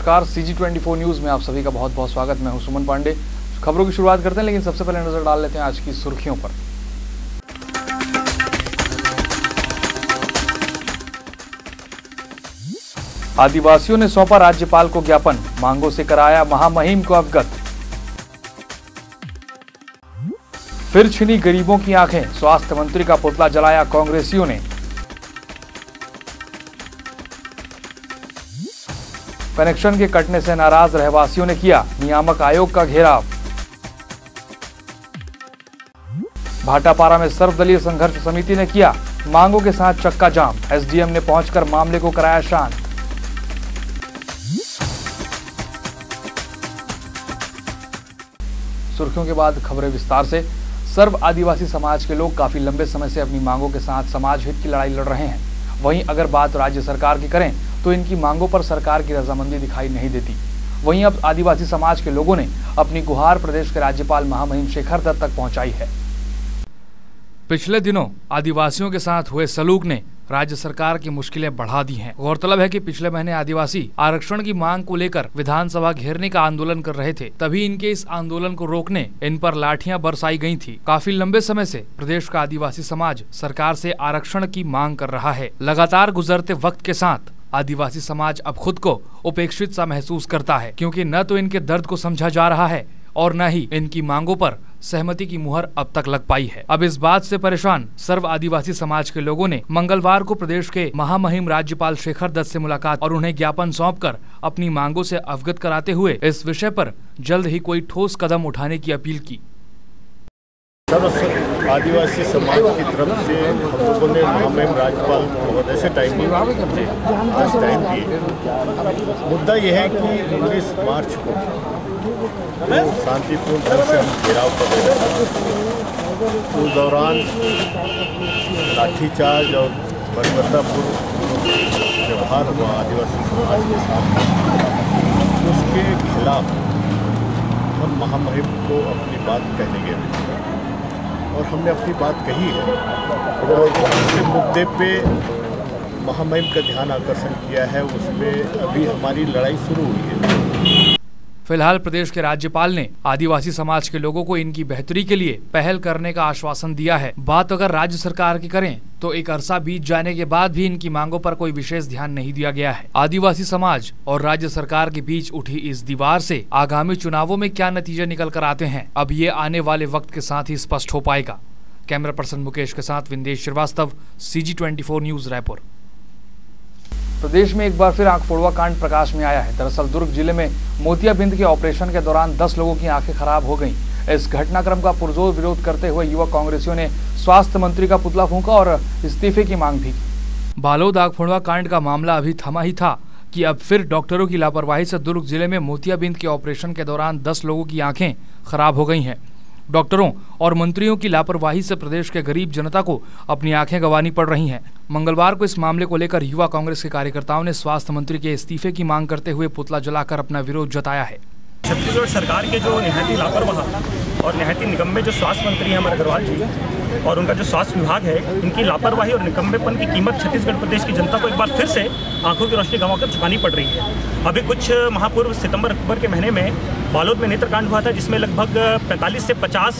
नमस्कार, CG24 news में आप सभी का बहुत बहुत स्वागत। मैं हूं सुमन पांडे। खबरों की शुरुआत करते हैं, लेकिन सबसे पहले नजर डाल लेते हैं आज की सुर्खियों पर। आदिवासियों ने सौंपा राज्यपाल को ज्ञापन, मांगों से कराया महामहिम को अवगत। फिर छिनी गरीबों की आंखें, स्वास्थ्य मंत्री का पुतला जलाया कांग्रेसियों ने। कनेक्शन के कटने से नाराज रहवासियों ने किया नियामक आयोग का घेराव। भाटापारा में सर्वदलीय संघर्ष समिति ने किया मांगों के साथ चक्का जाम, एसडीएम ने पहुंचकर मामले को कराया शांत। सुर्खियों के बाद खबरें विस्तार से। सर्व आदिवासी समाज के लोग काफी लंबे समय से अपनी मांगों के साथ समाज हित की लड़ाई लड़ रहे हैं। वहीं अगर बात राज्य सरकार की करें तो इनकी मांगों पर सरकार की रजामंदी दिखाई नहीं देती। वहीं अब आदिवासी समाज के लोगों ने अपनी गुहार प्रदेश के राज्यपाल महामहिम शेखर दत्त तक पहुंचाई है। पिछले दिनों आदिवासियों के साथ हुए सलूक ने राज्य सरकार की मुश्किलें बढ़ा दी हैं। गौरतलब है कि पिछले महीने आदिवासी आरक्षण की मांग को लेकर विधानसभा घेरने का आंदोलन कर रहे थे। तभी इनके इस आंदोलन को रोकने इन पर लाठियां बरसाई गई थी। काफी लंबे समय से प्रदेश का आदिवासी समाज सरकार से आरक्षण की मांग कर रहा है। लगातार गुजरते वक्त के साथ आदिवासी समाज अब खुद को उपेक्षित सा महसूस करता है, क्योंकि न तो इनके दर्द को समझा जा रहा है और न ही इनकी मांगों पर सहमति की मुहर अब तक लग पाई है। अब इस बात से परेशान सर्व आदिवासी समाज के लोगों ने मंगलवार को प्रदेश के महामहिम राज्यपाल शेखर दत्त से मुलाकात और उन्हें ज्ञापन सौंपकर अपनी मांगों से अवगत कराते हुए इस विषय पर जल्द ही कोई ठोस कदम उठाने की अपील की। आदिवासी समाज की तरफ से हम लोगों ने महामहिम राज्यपाल महोदय से टाइम दिए। मुद्दा यह है कि 19 मार्च को शांतिपूर्ण ढंग से हम घेराव कर रहे थे। उस दौरान लाठीचार्ज और बर्बरतापूर्ण व्यवहार हुआ आदिवासी समाज के साथ। उसके खिलाफ हम महामहिम को अपनी बात कहने गए और हमने अपनी बात कही है और इस मुद्दे पे महामहिम का ध्यान आकर्षण किया है। उसमें अभी हमारी लड़ाई शुरू हुई है। फिलहाल प्रदेश के राज्यपाल ने आदिवासी समाज के लोगों को इनकी बेहतरी के लिए पहल करने का आश्वासन दिया है। बात अगर राज्य सरकार की करें तो एक अरसा बीत जाने के बाद भी इनकी मांगों पर कोई विशेष ध्यान नहीं दिया गया है। आदिवासी समाज और राज्य सरकार के बीच उठी इस दीवार से आगामी चुनावों में क्या नतीजे निकल कर आते हैं, अब ये आने वाले वक्त के साथ ही स्पष्ट हो पाएगा। कैमरा पर्सन मुकेश के साथ विंदेश श्रीवास्तव, CG24 न्यूज रायपुर। प्रदेश में एक बार फिर आंख फोड़वा कांड प्रकाश में आया है। दरअसल दुर्ग जिले में मोतियाबिंद के ऑपरेशन के दौरान 10 लोगों की आंखें खराब हो गईं। इस घटनाक्रम का पुरजोर विरोध करते हुए युवा कांग्रेसियों ने स्वास्थ्य मंत्री का पुतला फूंका और इस्तीफे की मांग भी की। बालोद आंख फोड़वा कांड का मामला अभी थमा ही था कि अब फिर डॉक्टरों की लापरवाही से दुर्ग जिले में मोतियाबिंद के ऑपरेशन के दौरान 10 लोगों की आंखें खराब हो गई हैं। डॉक्टरों और मंत्रियों की लापरवाही से प्रदेश के गरीब जनता को अपनी आंखें गंवानी पड़ रही हैं। मंगलवार को इस मामले को लेकर युवा कांग्रेस के कार्यकर्ताओं ने स्वास्थ्य मंत्री के इस्तीफे की मांग करते हुए पुतला जलाकर अपना विरोध जताया है। छत्तीसगढ़ सरकार के जो निहायती लापरवाह और निहायती निकम्मे जो स्वास्थ्य मंत्री हैं अमर अग्रवाल जी और उनका जो स्वास्थ्य विभाग है, इनकी लापरवाही और निकम्मेपन की कीमत छत्तीसगढ़ प्रदेश की जनता को एक बार फिर से आंखों की रोशनी गंवाकर चुकानी पड़ रही है। अभी कुछ माह पूर्व सितंबर अक्टूबर के महीने में बालोद में नेत्रकांड हुआ था, जिसमें लगभग 45 से 50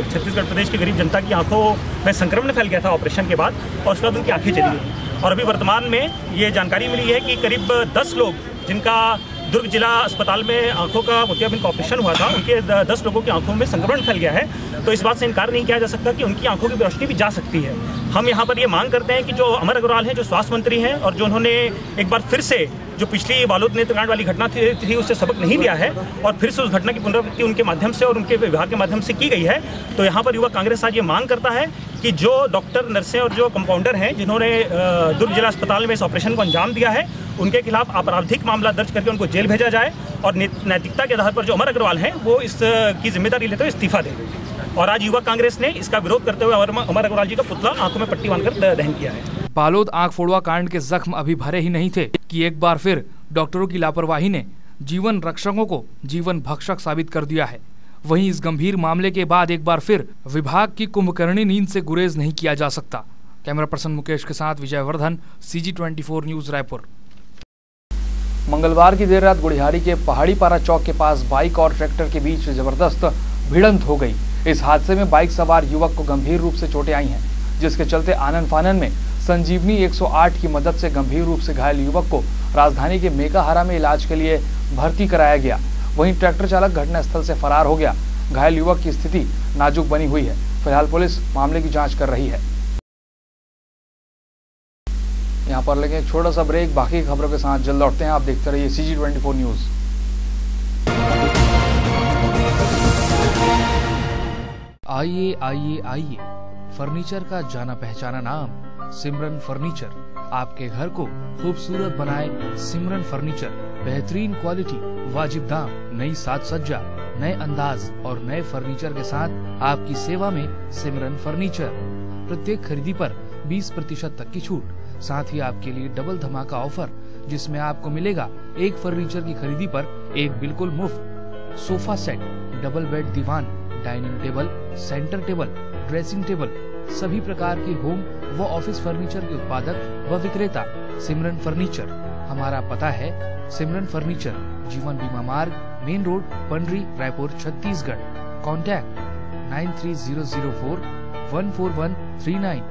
छत्तीसगढ़ प्रदेश की गरीब जनता की आंखों में संक्रमण फैल गया था ऑपरेशन के बाद, और उसके बाद उनकी आंखें चली गई। और अभी वर्तमान में ये जानकारी मिली है कि करीब 10 लोग जिनका दुर्ग जिला अस्पताल में आंखों का मोतियाबिंद का ऑपरेशन हुआ था, उनके 10 लोगों की आंखों में संक्रमण फैल गया है। तो इस बात से इनकार नहीं किया जा सकता कि उनकी आंखों की रोशनी भी जा सकती है। हम यहाँ पर ये मांग करते हैं कि जो अमर अग्रवाल हैं, जो स्वास्थ्य मंत्री हैं और जो उन्होंने एक बार फिर से जो पिछली बालोद नेत्रकांड वाली घटना थी उससे सबक नहीं लिया है और फिर से उस घटना की पुनरावृत्ति उनके माध्यम से और उनके विभाग के माध्यम से की गई है। तो यहाँ पर युवा कांग्रेस आज ये मांग करता है कि जो डॉक्टर, नर्सें और जो कंपाउंडर हैं जिन्होंने दुर्ग जिला अस्पताल में इस ऑपरेशन को अंजाम दिया है, उनके खिलाफ आपराधिक मामला दर्ज करके उनको जेल भेजा जाए और नैतिकता के आधार पर जो अमर अग्रवाल हैं वो इसकी जिम्मेदारी लेते हुए इस्तीफा दें। और आज युवा कांग्रेस ने इसका विरोध करते हुए अमर अग्रवाल जी का पुतला आंखों में पट्टी बांधकर दहन किया है। बालोद आंख फोड़वा कांड के जख्म अभी भरे ही नहीं थे कि एक बार फिर डॉक्टरों की लापरवाही ने जीवन रक्षकों को जीवन भक्षक साबित कर दिया है। वहीं इस गंभीर मामले के बाद एक बार फिर विभाग की कुंभकर्णी नींद से गुरेज नहीं किया जा सकता। कैमरा पर्सन मुकेश के साथ विजय वर्धन, CG24 न्यूज रायपुर। मंगलवार की देर रात गुड़ियारी के पहाड़ी पारा चौक के पास बाइक और ट्रैक्टर के बीच जबरदस्त भिड़ंत हो गई। इस हादसे में बाइक सवार युवक को गंभीर रूप से चोटें आई हैं, जिसके चलते आनन फानन में संजीवनी 108 की मदद से गंभीर रूप से घायल युवक को राजधानी के मेकाहारा में इलाज के लिए भर्ती कराया गया। वहीं ट्रैक्टर चालक घटनास्थल से फरार हो गया। घायल युवक की स्थिति नाजुक बनी हुई है। फिलहाल पुलिस मामले की जांच कर रही है। यहाँ पर लेंगे एक छोटा सा ब्रेक, बाकी खबरों के साथ जल्द लौटते हैं। आप देखते रहिए CG24 न्यूज। आइए आइए आइए, फर्नीचर का जाना पहचाना नाम सिमरन फर्नीचर आपके घर को खूबसूरत बनाए। सिमरन फर्नीचर, बेहतरीन क्वालिटी, वाजिब दाम, नई साज सज्जा, नए अंदाज और नए फर्नीचर के साथ आपकी सेवा में सिमरन फर्नीचर। प्रत्येक खरीदी पर 20% तक की छूट, साथ ही आपके लिए डबल धमाका ऑफर, जिसमें आपको मिलेगा एक फर्नीचर की खरीदी पर एक बिल्कुल मुफ्त सोफा सेट, डबल बेड दीवान, dining table, centre table, dressing table, सभी प्रकार के होम व ऑफिस फर्नीचर के उत्पादक व विक्रेता सिमरन फर्नीचर। हमारा पता है सिमरन furniture, Jeevan Bima Marg, main road, Pandri, Raipur, Chhattisgarh. Contact 9304141339,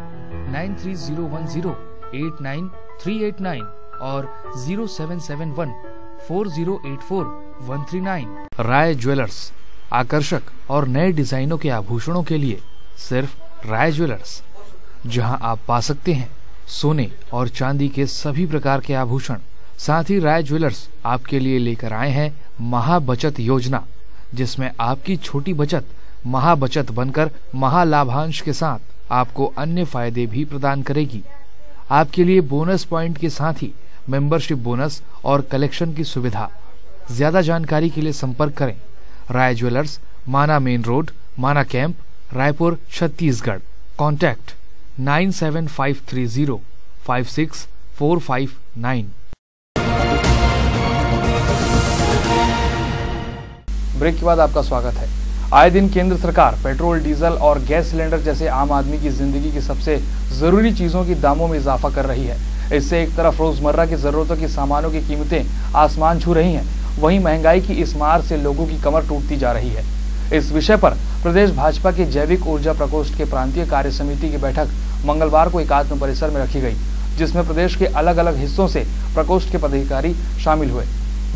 9301089389 और 07714084-139। राय ज्वेलर्स, आकर्षक और नए डिजाइनों के आभूषणों के लिए सिर्फ राय ज्वेलर्स, जहां आप पा सकते हैं सोने और चांदी के सभी प्रकार के आभूषण। साथ ही राय ज्वेलर्स आपके लिए लेकर आए हैं महाबचत योजना, जिसमें आपकी छोटी बचत महाबचत बनकर महालाभांश के साथ आपको अन्य फायदे भी प्रदान करेगी। आपके लिए बोनस पॉइंट के साथ ही मेंबरशिप बोनस और कलेक्शन की सुविधा। ज्यादा जानकारी के लिए संपर्क करें Rai jewellers, Mana main road, Mana camp, Raipur, Chhattisgarh. Contact 9753056459। Break के बाद आपका स्वागत है। आए दिन केंद्र सरकार पेट्रोल, डीजल और गैस सिलेंडर जैसे आम आदमी की जिंदगी की सबसे जरूरी चीजों की दामों में इजाफा कर रही है। इससे एक तरफ रोजमर्रा की जरूरतों की सामानों की कीमतें आसमान छू रही हैं, वहीं महंगाई की इस मार से लोगों की कमर टूटती जा रही है। इस विषय पर प्रदेश भाजपा के जैविक ऊर्जा प्रकोष्ठ के प्रांतीय कार्य समिति की बैठक मंगलवार को एकात्म परिसर में रखी गई, जिसमें प्रदेश के अलग अलग हिस्सों से प्रकोष्ठ के पदाधिकारी शामिल हुए।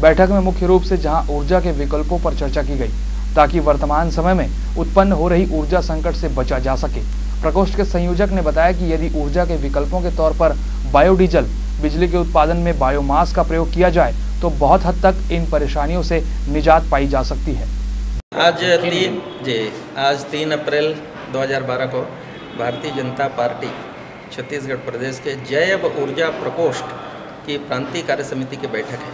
बैठक में मुख्य रूप से जहां ऊर्जा के विकल्पों पर चर्चा की गई, ताकि वर्तमान समय में उत्पन्न हो रही ऊर्जा संकट से बचा जा सके। प्रकोष्ठ के संयोजक ने बताया कि यदि ऊर्जा के विकल्पों के तौर पर बायोडीजल, बिजली के उत्पादन में बायोमास का प्रयोग किया जाए तो बहुत हद तक इन परेशानियों से निजात पाई जा सकती है। आज 3 अप्रैल 2012 को भारतीय जनता पार्टी छत्तीसगढ़ प्रदेश के जैव ऊर्जा प्रकोष्ठ की प्रांतीय कार्य समिति की बैठक है।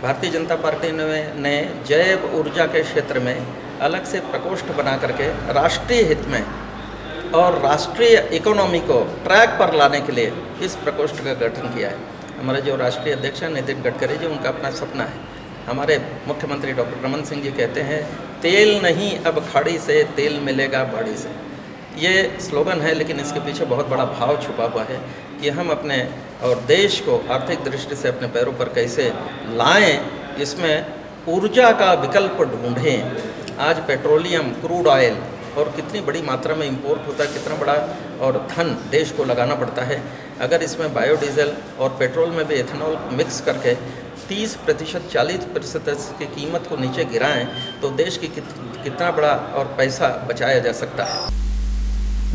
भारतीय जनता पार्टी ने जैव ऊर्जा के क्षेत्र में अलग से प्रकोष्ठ बना करके राष्ट्रीय हित में और राष्ट्रीय इकोनॉमी को ट्रैक पर लाने के लिए इस प्रकोष्ठ का गठन किया है। हमारे जो राष्ट्रीय अध्यक्ष हैं नितिन गडकरी जी, उनका अपना सपना है। हमारे मुख्यमंत्री डॉक्टर रमन सिंह जी कहते हैं, तेल नहीं अब खाड़ी से, तेल मिलेगा बाड़ी से। ये स्लोगन है, लेकिन इसके पीछे बहुत बड़ा भाव छुपा हुआ है कि हम अपने और देश को आर्थिक दृष्टि से अपने पैरों पर कैसे लाएं, इसमें ऊर्जा का विकल्प ढूंढें। आज पेट्रोलियम, क्रूड ऑयल और कितनी बड़ी मात्रा में इंपोर्ट होता है, कितना बड़ा और धन देश को लगाना पड़ता है। अगर इसमें बायोडीजल और पेट्रोल में भी एथेनॉल मिक्स करके 30%, 40% की कीमत को नीचे गिराएं तो देश की कितना बड़ा और पैसा बचाया जा सकता है।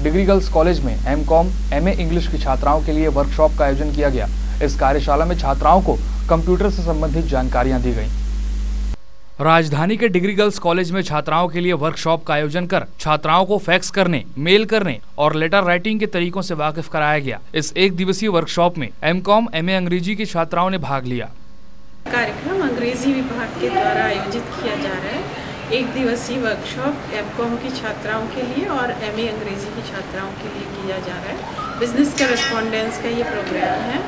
डिग्री गर्ल्स कॉलेज में एमकॉम, एमए इंग्लिश की छात्राओं के लिए वर्कशॉप का आयोजन किया गया। इस कार्यशाला में छात्राओं को कंप्यूटर से संबंधित जानकारियां दी गईं। राजधानी के डिग्री गर्ल्स कॉलेज में छात्राओं के लिए वर्कशॉप का आयोजन कर छात्राओं को फैक्स करने, मेल करने और लेटर राइटिंग के तरीकों से वाकिफ कराया गया। इस 1 दिवसीय वर्कशॉप में एमकॉम, एमए अंग्रेजी की छात्राओं ने भाग लिया। कार्यक्रम अंग्रेजी विभाग के द्वारा आयोजित किया जा रहा है। 1 दिवसीय वर्कशॉप एमकॉम की छात्राओं के लिए और एमए अंग्रेजी की छात्राओं के लिए किया जा रहा है। बिजनेस करेस्पॉन्डेंस का ये प्रोग्राम है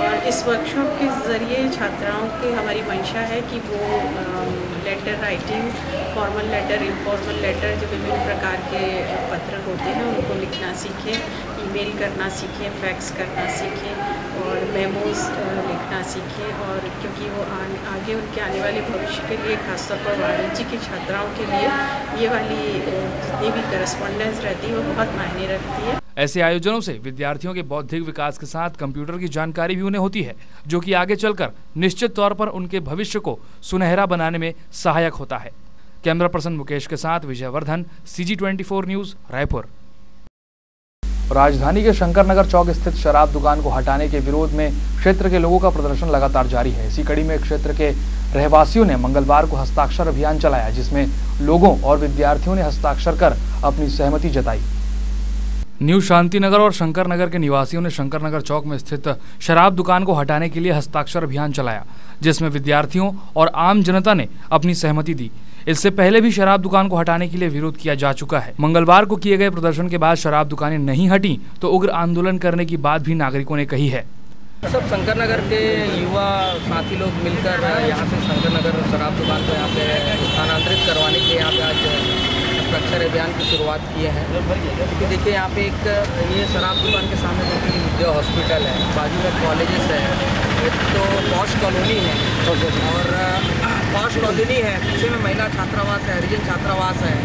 और इस वर्कशॉप के ज़रिए छात्राओं की हमारी मंशा है कि वो letter writing, formal letter, informal letter, जो विभिन्न प्रकार के पत्र होते हैं उनको लिखना सीखें, ईमेल करना सीखें, फैक्स करना सीखें और मेमोज लिखना सीखें। और क्योंकि वो आगे उनके आने वाले भविष्य के लिए, खासतौर पर वाणिज्य की छात्राओं के लिए ये वाली जितनी भी करस्पॉन्डेंस रहती है वो बहुत मायने रखती है। ऐसे आयोजनों से विद्यार्थियों के बौद्धिक विकास के साथ कंप्यूटर की जानकारी भी उन्हें होती है, जो कि आगे चलकर निश्चित तौर पर उनके भविष्य को सुनहरा बनाने में सहायक होता है। कैमरा पर्सन मुकेश के साथ विजयवर्धन, CG24 न्यूज, रायपुर। राजधानी के शंकरनगर चौक स्थित शराब दुकान को हटाने के विरोध में क्षेत्र के लोगों का प्रदर्शन लगातार जारी है। इसी कड़ी में क्षेत्र के रहवासियों ने मंगलवार को हस्ताक्षर अभियान चलाया, जिसमें लोगों और विद्यार्थियों ने हस्ताक्षर कर अपनी सहमति जताई। न्यू शांतिनगर और शंकरनगर के निवासियों ने शंकरनगर चौक में स्थित शराब दुकान को हटाने के लिए हस्ताक्षर अभियान चलाया, जिसमें विद्यार्थियों और आम जनता ने अपनी सहमति दी। इससे पहले भी शराब दुकान को हटाने के लिए विरोध किया जा चुका है। मंगलवार को किए गए प्रदर्शन के बाद शराब दुकानें नहीं हटी तो उग्र आंदोलन करने की बात भी नागरिकों ने कही है। सब शंकरनगर के युवा साथी लोग मिलकर यहाँ से शंकरनगर शराब दुकान को यहाँ पे स्थानांतरित करवाने के लिए यहाँ पे आज हस्ताक्षर अभियान की शुरुआत किए हैं। क्योंकि देखिए यहाँ पे एक ये शराब दुकान के सामने देखिए विद्या हॉस्पिटल है, बाजू में कॉलेजेस है, एक तो पॉश कॉलोनी है और पॉश कॉलोनी है, पीछे में महिला छात्रावास है, हरिजन छात्रावास है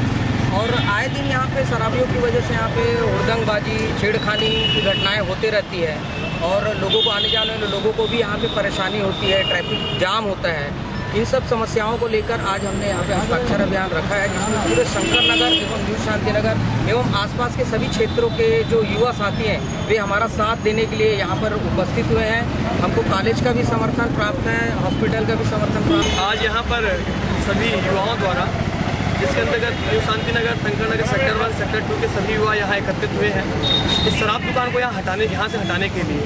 और आए दिन यहाँ पे शराबियों की वजह से यहाँ पे हुड़दंगबाजी, छेड़खानी की घटनाएं होती रहती है और लोगों को आने जाने वाले लोगों को भी यहाँ पे परेशानी होती है, ट्रैफिक जाम होता है। इन सब समस्याओं को लेकर आज हमने यहाँ पे हस्ताक्षर अभियान रखा है, जिसमें पूरे शंकरनगर एवं न्यू शांतिनगर एवं आसपास के सभी क्षेत्रों के जो युवा साथी हैं वे हमारा साथ देने के लिए यहाँ पर उपस्थित हुए हैं। हमको कॉलेज का भी समर्थन प्राप्त है, हॉस्पिटल का भी समर्थन प्राप्त है। आज यहाँ पर सभी युवाओं द्वारा, जिसके अंतर्गत new Shantinagar, Shankar Nagar sector 1, sector 2 के सभी युवा यहाँ एकत्रित हुए हैं इस शराब दुकान को यहाँ से हटाने के लिए।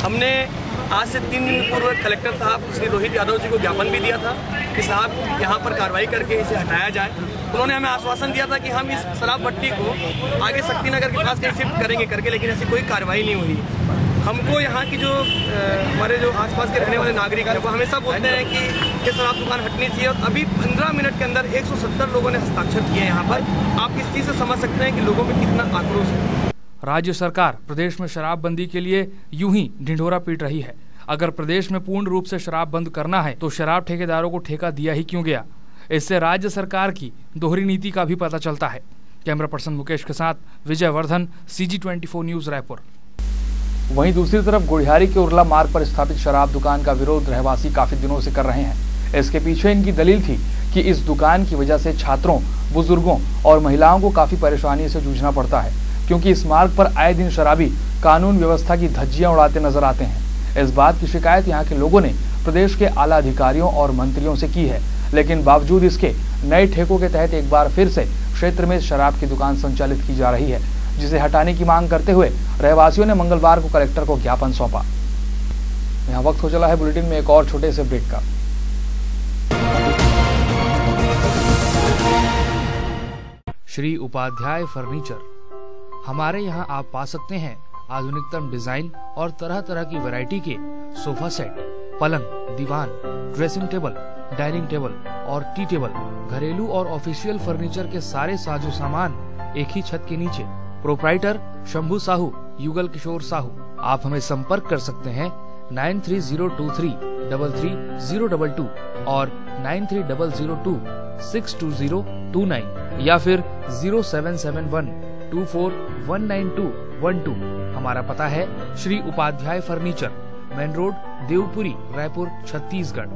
हमने आज से 3 दिन पूर्व कलेक्टर साहब श्री रोहित यादव जी को ज्ञापन भी दिया था कि साहब यहाँ पर कार्रवाई करके इसे हटाया जाए। उन्होंने हमें आश्वासन दिया था कि हम इस शराब भट्टी को आगे शक्तिनगर के पास कहीं शिफ्ट करेंगे करके, लेकिन ऐसी कोई कार्रवाई नहीं हुई। हमको यहाँ की जो हमारे जो आसपास के रहने वाले नागरिक हैं वो हमेशा बोलते हैं कि ये शराब दुकान हटनी चाहिए और अभी 15 मिनट के अंदर 170 लोगों ने हस्ताक्षर किए यहाँ पर। आप इस चीज़ से समझ सकते हैं कि लोगों में कितना आक्रोश है। राज्य सरकार प्रदेश में शराबबंदी के लिए यूं ही ढिंढोरा पीट रही है। अगर प्रदेश में पूर्ण रूप से शराब बंद करना है तो शराब ठेकेदारों को ठेका दिया ही क्यों गया? इससे राज्य सरकार की दोहरी नीति का भी पता चलता है। कैमरा पर्सन मुकेश के साथ विजयवर्धन, CG24 न्यूज, रायपुर। वहीं दूसरी तरफ गुड़ियारी के उर्ला मार्ग पर स्थापित शराब दुकान का विरोध रहवासी काफी दिनों से कर रहे हैं। इसके पीछे इनकी दलील थी कि इस दुकान की वजह से छात्रों, बुजुर्गों और महिलाओं को काफी परेशानी से जूझना पड़ता है, क्योंकि इस मार्ग पर आए दिन शराबी कानून व्यवस्था की धज्जियां उड़ाते नजर आते हैं। इस बात की शिकायत यहाँ के लोगों ने प्रदेश के आला अधिकारियों और मंत्रियों से की है, लेकिन बावजूद इसके नए ठेकों के तहत एक बार फिर से क्षेत्र में शराब की दुकान संचालित की जा रही है, जिसे हटाने की मांग करते हुए रहवासियों ने मंगलवार को कलेक्टर को ज्ञापन सौंपा। यहाँ वक्त हो चला है बुलेटिन में एक और छोटे से ब्रेक का। श्री उपाध्याय फर्नीचर। हमारे यहाँ आप पा सकते हैं आधुनिकतम डिजाइन और तरह तरह की वैरायटी के सोफा सेट, पलंग, दीवान, ड्रेसिंग टेबल, डाइनिंग टेबल और टी टेबल, घरेलू और ऑफिशियल फर्नीचर के सारे साजो सामान एक ही छत के नीचे। प्रोप्राइटर शंभू साहू, युगल किशोर साहू। आप हमें संपर्क कर सकते हैं 9302333022 और 9300262029 या फिर 0771241921 हमारा पता है Shri Upadhyay furniture, main road, Devpuri, Raipur, Chhattisgarh.